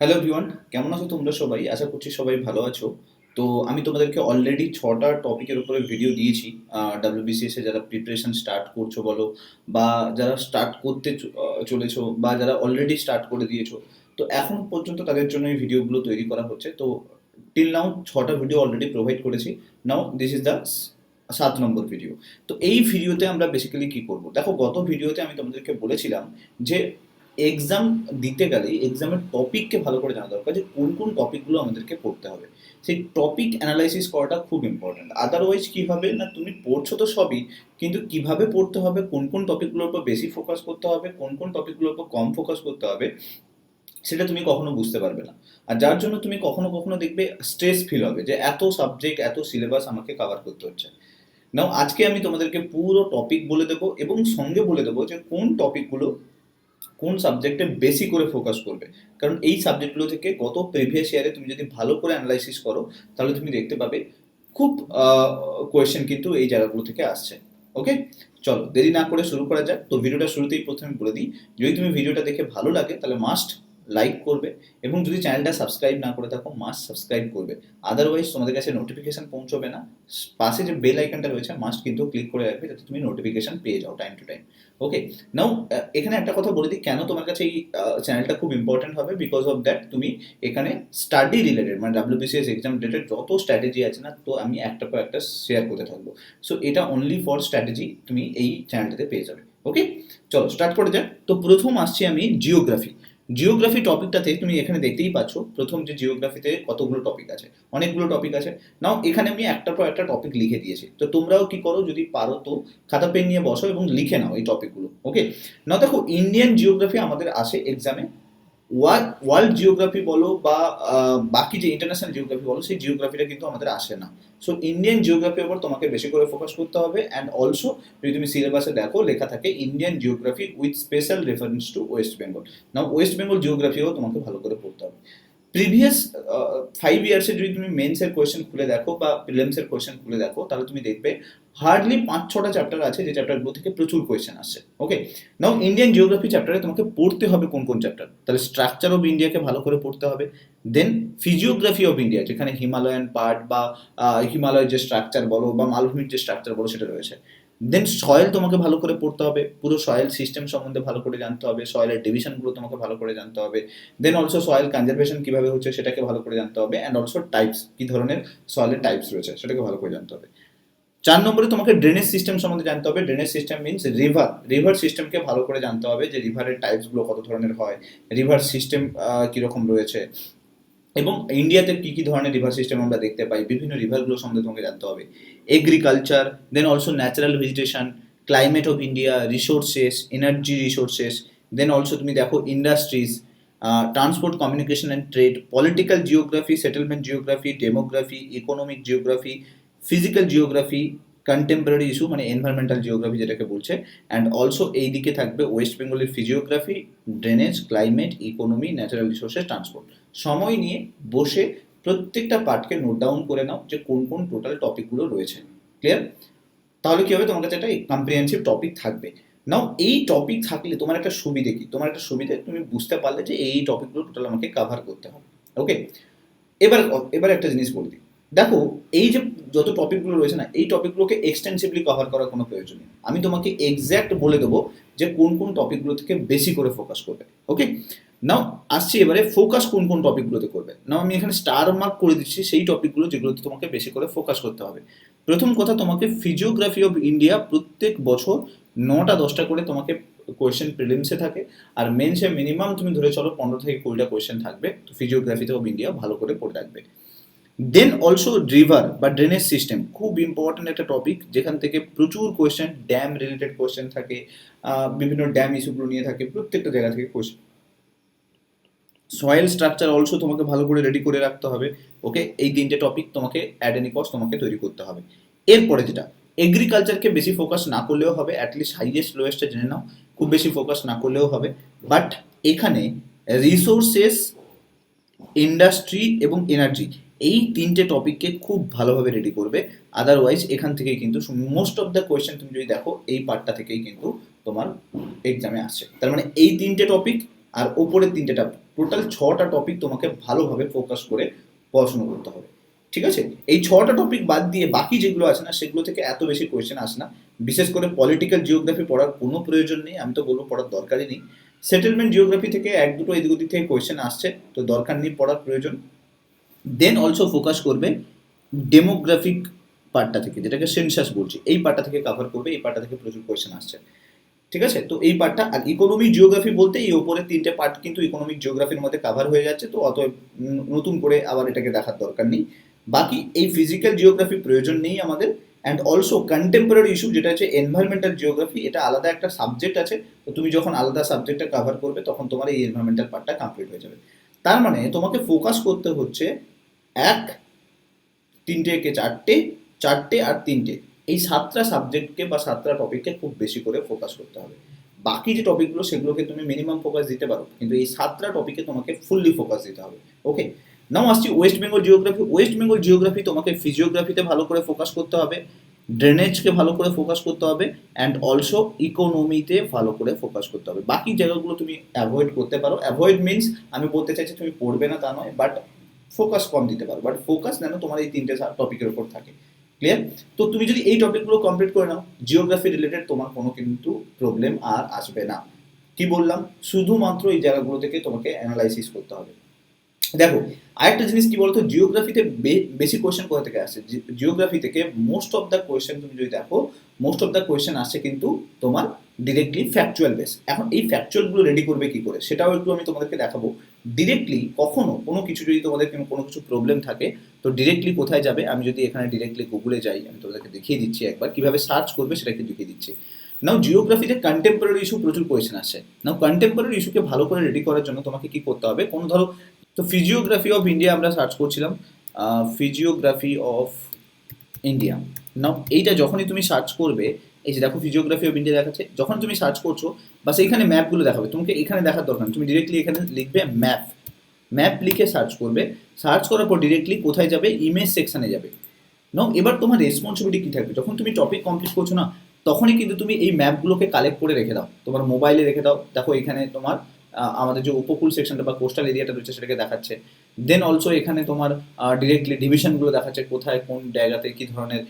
Hello everyone, কেমন আছো তোমরা সবাই? আশা করছি সবাই ভালো আছো। তো আমি তোমাদেরকে অলরেডি ৬টা টপিকের উপরে ভিডিও দিয়েছি। WBCS এ যারা প্রিপারেশন স্টার্ট করছো বলো, বা যারা স্টার্ট করতে চলেছো, বা যারা অলরেডি স্টার্ট করে দিয়েছো। তো এখন পর্যন্ত তাদের জন্য এই ভিডিওগুলো তৈরি করা হচ্ছে। তো টিল নাও ৬টা ভিডিও অলরেডি প্রোভাইড করেছি। Now this is the ৭ number video. তো এই ভিডিওতে আমরা বেসিক্যালি কি করব? দেখো, গত ভিডিওতে আমি তোমাদেরকে বলেছিলাম যে এক্সাম দিতে গেলে এক্সামের টপিককে ভালো করে জানা দরকার, যে কোন কোন টপিকগুলো আমাদেরকে পড়তে হবে। সেই টপিক অ্যানালাইসিস করাটা খুব ইম্পর্ট্যান্ট। আদারওয়াইজ কী হবে না, তুমি পড়ছো তো সবই, কিন্তু কিভাবে পড়তে হবে, কোন কোন টপিকগুলোর উপর বেশি ফোকাস করতে হবে, কোন কোন টপিকগুলোর উপর কম ফোকাস করতে হবে, সেটা তুমি কখনো বুঝতে পারবে না। আর যার জন্য তুমি কখনো কখনো দেখবে স্ট্রেস ফিল হবে যে এত সাবজেক্ট, এত সিলেবাস আমাকে কভার করতে হচ্ছে। নাও আজকে আমি তোমাদেরকে পুরো টপিক বলে দেবো, এবং সঙ্গে বলে দেবো যে কোন টপিকগুলো কোন সাবজেক্টে বেশি করে ফোকাস করবে। কারণ এই সাবজেক্টগুলো থেকে গত প্রিভিয়াস ইয়ারে তুমি যদি ভালো করে অ্যানালাইসিস করো, তাহলে তুমি দেখতে পাবে খুব কোয়েশ্চেন কিন্তু এই জায়গাগুলো থেকে আসছে। ওকে, চলো দেরি না করে শুরু করা যাক। তো ভিডিওটা শুরুতেই প্রথমে বলে দিই, যদি তুমি ভিডিওটা দেখে ভালো লাগে তাহলে মাস্ট লাইক করবে, এবং যদি চ্যানেলটা সাবস্ক্রাইব না করে থাকো মাস্ট সাবস্ক্রাইব করবে। আদারওয়াইজ তোমাদের কাছে নোটিফিকেশন পৌঁছবে না। পাশে যে বেল আইকনটা রয়েছে মাস্ট কিন্তু ক্লিক করে রাখবে, যাতে তুমি নোটিফিকেশন পেয়ে যাও টাইম টু টাইম। ওকে, নাও এখানে একটা কথা বলে দিই, কেন তোমার কাছে এই চ্যানেলটা খুব ইম্পর্টেন্ট হবে। বিকজ অফ দ্যাট তুমি এখানে স্টাডি রিলেটেড, মানে WBCS এক্সাম রিলেটেড যত স্ট্র্যাটেজি আছে না, তো আমি একটা পর একটা শেয়ার করতে থাকবো। সো এটা অনলি ফর স্ট্র্যাটেজি তুমি এই চ্যানেলটাতে পেয়ে যাবে। ওকে, চলো স্টার্ট করে যাক। তো প্রথম আসছি আমি জিওগ্রাফি। জিওগ্রাফি টপিকটাতে তুমি এখানে দেখতেই পাচ্ছ, প্রথম যে জিওগ্রাফিতে কতগুলো টপিক আছে, অনেকগুলো টপিক আছে। নাও এখানে আমি একটার পর একটা টপিক লিখে দিয়েছি। তো তোমরাও কি করো, যদি পারো তো খাতা পেন নিয়ে বসো এবং লিখে নাও এই টপিকগুলো। ওকে, না দেখো, ইন্ডিয়ান জিওগ্রাফি আমাদের আসে এক্সামে। ওয়ার্ল্ড জিওগ্রাফি বলো বা বাকি যে ইন্টারন্যাশনাল জিওগ্রাফি বলো, সেই জিওগ্রাফিটা কিন্তু আমাদের আসে না। সো ইন্ডিয়ান জিওগ্রাফির উপর তোমাকে বেশি করে ফোকাস করতে হবে। অ্যান্ড অলসো যদি তুমি সিলেবাসে দেখো, লেখা থাকে Indian geography with special reference to West Bengal. Now West Bengal জিওগ্রাফিও তোমাকে ভালো করে পড়তে হবে। প্রিভিয়াস 5 ইয়ার্সে যদি তুমি মেন্সের কোয়েশ্চেন খুলে দেখো বা প্রিলিমসের কোয়েশ্চেন খুলে দেখো, তাহলে তুমি দেখবে হার্ডলি 5-6টা চ্যাপ্টার আছে, যে চ্যাপ্টারগুলো থেকে প্রচুর কোয়েশ্চেন আসছে। ওকে, নাও ইন্ডিয়ান জিওগ্রাফি চ্যাপ্টারে তোমাকে পড়তে হবে কোন কোন চ্যাপ্টার, তাহলে স্ট্রাকচার অফ ইন্ডিয়াকে ভালো করে পড়তে হবে। দেন ফিজিওগ্রাফি অফ ইন্ডিয়া, যেখানে হিমালয়ান পার্ট বা হিমালয়ের যে স্ট্রাকচার বলো বা মালভূমির যে স্ট্রাকচার বলো সেটা রয়েছে। দেন সয়েল তোমাকে ভালো করে পড়তে হবে, পুরো সয়েল সিস্টেম সম্বন্ধে ভালো করে জানতে হবে, সয়েলের ডিভিশনগুলো তোমাকে ভালো করে জানতে হবে। দেন অলসো সয়েল কনজারভেশন কিভাবে হচ্ছে সেটাকে ভালো করে জানতে হবে। অ্যান্ড অলসো টাইপস, কি ধরনের সয়েলের টাইপস রয়েছে সেটাকে ভালো করে জানতে হবে। 4 নম্বরে তোমাকে ড্রেনেজ সিস্টেম সম্বন্ধে জানতে হবে। ড্রেনেজ সিস্টেম মিনস রিভার সিস্টেমকে ভালো করে জানতে হবে, যে রিভারের টাইপসগুলো কত ধরনের হয়, রিভার সিস্টেম কীরকম রয়েছে, এবং ইন্ডিয়াতে কী কী ধরনের রিভার সিস্টেম আমরা দেখতে পাই, বিভিন্ন রিভারগুলো সম্বন্ধে তোমাকে জানতে হবে। Agriculture, then also natural vegetation, climate of India, resources, energy resources. Then also তুমি দেখো industries, transport, communication and trade, political geography, settlement geography, demography, economic geography, physical geography, contemporary issue মানে এনভায়রনমেন্টাল জিওগ্রাফি যেটাকে বলছে। And also এই দিকে থাকবে west বেঙ্গলের physiography, drainage, climate, economy, natural resources, transport. সময় নিয়ে বসে প্রত্যেকটা পার্টকে নোট ডাউন করে নাও, যে কোন কোন টোটাল টপিকগুলো রয়েছে। ক্লিয়ার? তাহলে কি হবে, তোমার কাছে একটা কম্প্রিহেন্সিভ টপিক থাকবে। নাও এই টপিক থাকলে তোমার একটা সুবিধে কি, তোমার একটা সুবিধে, তুমি বুঝতে পারলে যে এই টপিকগুলো টোটাল আমাকে কাভার করতে হবে। ওকে, এবার এবার একটা জিনিস বলে দিই। দেখো, এই যে যত টপিকগুলো রয়েছে না, এই টপিকগুলোকে এক্সটেন্সিভলি কভার করার কোনো প্রয়োজন নেই। আমি তোমাকে এক্স্যাক্ট বলে দেবো যে কোন কোন টপিকগুলো থেকে বেশি করে ফোকাস করবে। ওকে, নাও আসছি এবারে ফোকাস কোন কোন টপিকগুলোতে করবে। নাও আমি এখানে স্টার মার্ক করে দিচ্ছি সেই টপিকগুলো যেগুলোতে তোমাকে বেশি করে ফোকাস করতে হবে। প্রথম কথা, তোমাকে ফিজিওগ্রাফি অফ ইন্ডিয়া প্রত্যেক বছর 9টা 10টা করে তোমাকে কোয়েশ্চেন প্রিলিমসে থাকে, আর মেন্সে মিনিমাম তুমি ধরে চলো 15 থেকে 20টা কোয়েশ্চেন থাকবে। তো ফিজিওগ্রাফিতে অফ ইন্ডিয়া ভালো করে পড়ে রাখবে। দেন অলসো রিভার বা ড্রেনেজ সিস্টেম, খুব ইম্পর্টেন্ট একটা টপিক, যেখান থেকে প্রচুর কোয়েশ্চেন, ড্যাম রিলেটেড কোয়েশ্চেন থাকে, বিভিন্ন ড্যাম ইস্যুগুলো নিয়ে থাকে, প্রত্যেকটা জায়গা থেকে কোয়েশ্চেন। সয়েল স্ট্রাকচার অলসো তোমাকে ভালো করে রেডি করে রাখতে হবে। ওকে, এই 3টে টপিক তোমাকে অ্যাট এনি কস্ট তোমাকে তৈরি করতে হবে। এরপরে যেটা, এগ্রিকালচারকে বেশি ফোকাস না করলেও হবে, অ্যাটলিস্ট হাইয়েস্ট লোয়েস্টে জেনে নাও, খুব বেশি ফোকাস না করলেও হবে। বাট এখানে রিসোর্সেস, ইন্ডাস্ট্রি এবং এনার্জি, এই 3টে টপিককে খুব ভালোভাবে রেডি করবে। আদারওয়াইজ এখান থেকেই কিন্তু মোস্ট অফ দ্য কোয়েশ্চেন তুমি যদি দেখো, এই পার্টটা থেকেই কিন্তু তোমার এক্সামে আসছে। তার মানে এই 3টে টপিক আর ওপরের 3টে টোটাল 6টা টপিক তোমাকে ভালোভাবে ফোকাস করে পড়াশোনা করতে হবে, ঠিক আছে? এই 6টা টপিক বাদ দিয়ে বাকি যেগুলো আছে না সেগুলো থেকে এত বেশি কোয়েশ্চেন আসে না। বিশেষ করে পলিটিক্যাল জিওগ্রাফি পড়ার কোনো প্রয়োজন নেই, আমি তো বলবো পড়ার দরকারই নেই। সেটেলমেন্ট জিওগ্রাফি থেকে এক দুটো এদিক ওদিক থেকে কোয়েশ্চেন আসছে, তো দরকার নেই পড়ার প্রয়োজন। দেন অলসো ফোকাস করবে ডেমোগ্রাফিক পার্টটা থেকে, যেটাকে সেন্সাস বলছি, এই পার্টটা থেকে কাভার করবে, এই পার্টটা থেকে প্রচুর কোয়েশ্চেন আসছে, ঠিক আছে? তো এই পার্টটা, আর ইকোনমিক জিওগ্রাফি বলতে এই ওপরে 3টে পার্ট কিন্তু ইকোনমিক জিওগ্রাফির মধ্যে কাভার হয়ে যাচ্ছে, তো অতএব নতুন করে আবার এটাকে দেখার দরকার নেই। বাকি এই ফিজিক্যাল জিওগ্রাফি প্রয়োজন নেই আমাদের। অ্যান্ড অলসো কন্টেম্পোরারি ইস্যু যেটা হচ্ছে এনভায়রনমেন্টাল জিওগ্রাফি, এটা আলাদা একটা সাবজেক্ট আছে, তো তুমি যখন আলাদা সাবজেক্টটা কাভার করবে তখন তোমার এই এনভায়রনমেন্টাল পার্টটা কমপ্লিট হয়ে যাবে। তার মানে তোমাকে ফোকাস করতে হচ্ছে এক, তিনটে কে চারটে, চারটে আর তিনটে, এই 7টা সাবজেক্টকে বা 7টা টপিককে খুব বেশি করে ফোকাস করতে হবে। বাকি যে টপিকগুলো সেগুলোকে তুমি মিনিমাম ফোকাস দিতে পারো, কিন্তু এই 7টা টপিকে তোমাকে ফুললি ফোকাস দিতে হবে। ওকে, নাও আসছি West Bengal geography. West Bengal geography তোমাকে ফিজিওগ্রাফিতে ভালো করে ফোকাস করতে হবে, ড্রেনেজকে ভালো করে ফোকাস করতে হবে, অ্যান্ড অলসো ইকোনমিতে ভালো করে ফোকাস করতে হবে। বাকি জায়গাগুলো তুমি অ্যাভয়েড করতে পারো। অ্যাভয়েড মিনস আমি বলতে চাইছি তুমি পড়বে না তা নয়, বাট ফোকাস কম দিতে পারো, বাট ফোকাস যেন তোমার এই 3টে টপিকের উপর থাকে। ক্লিয়ার? তো তুমি যদি এই টপিকগুলো কমপ্লিট করে নাও, জিওগ্রাফি রিলেটেড তোমার কোনো কিন্তু প্রবলেম আর আসবে না। কি বললাম? শুধুমাত্র এই জায়গাগুলো থেকে তোমাকে অ্যানালাইসিস করতে হবে। দেখো, আরেকটা জিনিস কি বলতো, জিওগ্রাফিতে বেশি কোয়েশ্চেন কোথা থেকে আসছে? জিওগ্রাফি থেকে মোস্ট অফ দ্য কোয়েশ্চেন তুমি যদি দেখো, মোস্ট অফ দ্য কোয়েশ্চেন আসছে কিন্তু তোমার ডিরেক্টলি ফ্যাকচুয়াল বেস। এখন এই ফ্যাকচুয়ালগুলো রেডি করবে কি করে সেটাও একটু আমি তোমাদেরকে দেখাবো। ডিরেক্টলি কখনো কোনো কিছু যদি তোমাদের কোনো কিছু প্রবলেম থাকে, তো ডিরেক্টলি কোথায় যাবে, আমি যদি এখানে ডিরেক্টলি গুগলে যাই, আমি তোমাদেরকে দেখিয়ে দিচ্ছি একবার কিভাবে সার্চ করবে, সেটাকে দেখিয়ে দিচ্ছি। নাও জিওগ্রাফিতে কন্টেম্পোরারি ইস্যু প্রচুর কোয়েশ্চেন আসছে। নাও কন্টেম্পোরারি ইস্যুকে ভালো করে রেডি করার জন্য তোমাকে কি করতে হবে, কোনো ধরো, তো ফিজিওগ্রাফি অফ ইন্ডিয়া আমরা সার্চ করছিলাম, ফিজিওগ্রাফি অফ ইন্ডিয়া। নাও এইটা যখনই তুমি সার্চ করবে, এই যে দেখো ফিজিওগ্রাফি অফ ইন্ডিয়া দেখাচ্ছে, যখন তুমি সার্চ করছো বা সেইখানে ম্যাপগুলো দেখাবে, তোমাকে এখানে দেখার দরকার নেই, তুমি ডিরেক্টলি এখানে লিখবে ম্যাপ। ম্যাপ লিখে সার্চ করবে, সার্চ করার পর ডিরেক্টলি কোথায় যাবে, ইমেজ সেকশনে যাবে। নাও এবার তোমার রেসপন্সিবিলিটি কি থাকবে, যখন তুমি টপিক কমপ্লিট করছো না, তখনই কিন্তু তুমি এই ম্যাপগুলোকে কালেক্ট করে রেখে দাও, তোমার মোবাইলে রেখে দাও। দেখো এখানে তোমার আমাদের যে উপকূল সেকশনটা বা কোস্টাল এরিয়াটা রয়েছে সেটাকে দেখাচ্ছে। দেন অলসো এখানে তোমার ডিরেক্টলি ডিভিশনগুলো দেখাচ্ছে, কোথায় কোন জায়গাতে কী ধরনের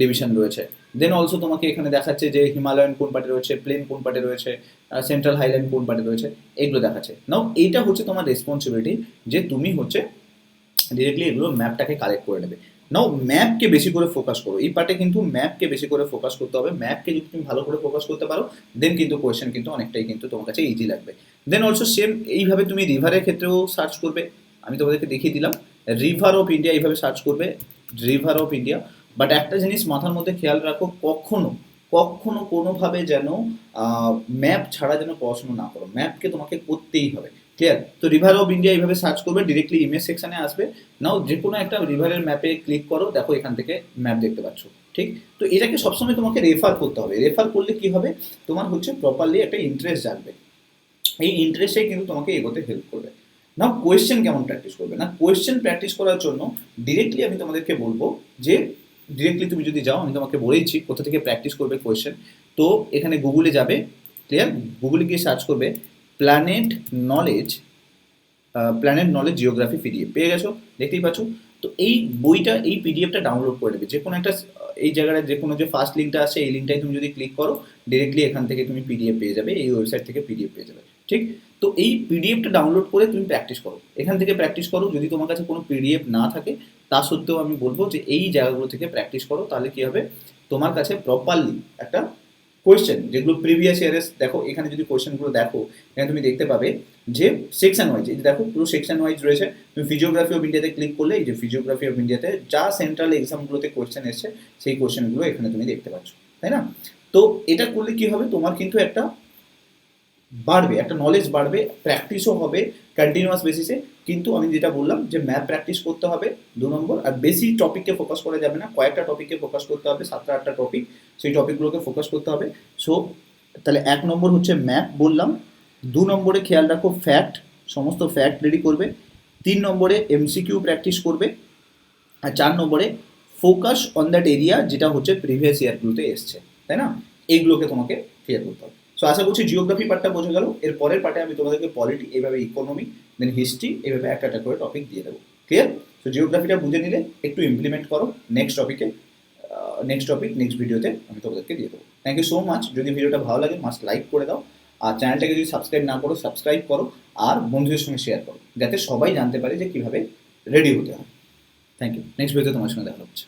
ডিভিশন রয়েছে। দেন অলসো তোমাকে এখানে দেখাচ্ছে যে হিমালয়ান কোন পার্টে রয়েছে, প্লেন কোন পার্টে রয়েছে, সেন্ট্রাল হাইল্যান্ড কোন পার্টে রয়েছে, এগুলো দেখাচ্ছে। নাও এইটা হচ্ছে তোমার রেসপন্সিবিলিটি, যে তুমি হচ্ছে ডিরেক্টলি এগুলো ম্যাপটাকে কালেক্ট করে নেবে। নাও ম্যাপকে বেশি করে ফোকাস করো, এই পার্টে কিন্তু ম্যাপকে বেশি করে ফোকাস করতে হবে। ম্যাপকে যদি তুমি ভালো করে ফোকাস করতে পারো, দেন কিন্তু কোয়েশ্চেন কিন্তু অনেকটাই কিন্তু তোমার কাছে ইজি লাগবে। দেন অলসো সেম এইভাবে তুমি রিভারের ক্ষেত্রেও সার্চ করবে, আমি তোমাদেরকে দেখিয়ে দিলাম। রিভার অফ ইন্ডিয়া এইভাবে সার্চ করবে, রিভার অফ ইন্ডিয়া। বাট একটা জিনিস মাথার মধ্যে খেয়াল রাখো, কখনো কখনো কোনোভাবে যেন ম্যাপ ছাড়া যেন পড়াশোনা না করো, ম্যাপকে তোমাকে করতেই হবে। ক্লিয়ার? তো রিভার অফ ইন্ডিয়া এইভাবে সার্চ করবে, ডিরেক্টলি ইমেজ সেকশনে আসবে। নাও যে কোনো একটা রিভারের ম্যাপে ক্লিক করো, দেখো এখান থেকে ম্যাপ দেখতে পাচ্ছ, ঠিক? তো এটাকে সবসময় তোমাকে রেফার করতে হবে। রেফার করলে কি হবে, তোমার হচ্ছে প্রপারলি একটা ইন্টারেস্ট জাগবে, এই ইন্টারেস্টে কিন্তু তোমাকে এগোতে হেল্প করবে। নাও কোয়েশ্চেন কেমন প্র্যাকটিস করবে, না কোয়েশ্চেন প্র্যাকটিস করার জন্য ডিরেক্টলি আমি তোমাদেরকে বলবো যে ডিরেক্টলি তুমি যদি যাও, আমি তোমাকে বলেইছি কোথা থেকে প্র্যাকটিস করবে কোয়েশ্চেন। তো এখানে গুগলে যাবে, ক্লিয়ার? গুগলে গিয়ে সার্চ করবে planet knowledge, planet knowledge geography PDF, পেয়ে গেছো, দেখতেই পাচ্ছ। তো এই বইটা, এই পিডিএফটা ডাউনলোড করে নেবে, যে কোনো একটা এই জায়গায় যে কোনো যে ফার্স্ট লিঙ্কটা আছে এই লিঙ্কটাই তুমি যদি ক্লিক করো, ডিরেক্টলি এখান থেকে তুমি পিডিএফ পেয়ে যাবে, এই ওয়েবসাইট থেকে পিডিএফ পেয়ে যাবে, ঠিক? তো এই পিডিএফটা ডাউনলোড করে তুমি প্র্যাকটিস করো, এখান থেকে প্র্যাকটিস করো। যদি তোমার কাছে কোনো পিডিএফ না থাকে, তা সত্ত্বেও আমি বলবো যে এই জায়গাগুলো থেকে প্র্যাকটিস করো, তাহলে কি হবে, তোমার কাছে প্রপারলি একটা কোয়েশ্চেন, যেগুলো প্রিভিয়াস ইয়ারের, দেখো এখানে যদি কোয়েশ্চেনগুলো দেখো, এখানে তুমি দেখতে পাবে যে সেকশন ওয়াইজ, এই যে দেখো পুরো সেকশন ওয়াইজ রয়েছে। তুমি ফিজিওগ্রাফি অফ ইন্ডিয়াতে ক্লিক করলে, এই যে ফিজিওগ্রাফি অফ ইন্ডিয়াতে যা সেন্ট্রাল এক্সামগুলোতে কোয়েশ্চেন এসছে, সেই কোয়েশ্চেনগুলো এখানে তুমি দেখতে পাচ্ছ, তাই না? তো এটা করলে কি হবে, তোমার কিন্তু একটা বাড়বে, একটা নলেজ বাড়বে, প্র্যাকটিসও হবে কন্টিনিউয়াস বেসিসে। কিন্তু আমি যেটা বললাম যে ম্যাপ প্র্যাকটিস করতে হবে 2 নম্বর, আর বেশি টপিককে ফোকাস করা যাবে না, কয়েকটা টপিককে ফোকাস করতে হবে, 7টা 8টা টপিক, সেই টপিকগুলোকে ফোকাস করতে হবে। সো তাহলে 1 নম্বর হচ্ছে ম্যাপ বললাম, 2 নম্বরে খেয়াল রাখো ফ্যাক্ট, সমস্ত ফ্যাক্ট রেডি করবে, 3 নম্বরে এমসিকিউ প্র্যাকটিস করবে, আর 4 নম্বরে ফোকাস অন দ্যাট এরিয়া যেটা হচ্ছে প্রিভিয়াস ইয়ারগুলোতে এসছে, তাই না? এইগুলোকে তোমাকে ক্লিয়ার করতে হবে। সো তো আশা করছি জিওগ্রাফি পার্টটা বোঝা গেল। এর পরের পার্টে আমি তোমাদেরকে পলিটি, এইভাবে ইকোনমি, দেন হিস্ট্রি, এইভাবে একটা একটা করে টপিক দিয়ে দেবো। ক্লিয়ার? তো জিওগ্রাফিটা বুঝে নিলে একটু ইমপ্লিমেন্ট করো নেক্সট টপিকে, নেক্সট ভিডিওতে আমি তোমাদেরকে দিয়ে দেবো। Thank you so much. যদি ভিডিওটা ভালো লাগে মাস্ট লাইক করে দাও, আর চ্যানেলটাকে যদি সাবস্ক্রাইব না করো সাবস্ক্রাইব করো, আর বন্ধুদের সঙ্গে শেয়ার করো, যাতে সবাই জানতে পারে যে কীভাবে রেডি হতে হয়। Thank you. নেক্সট ভিডিওতে তোমার সঙ্গে দেখা হচ্ছে।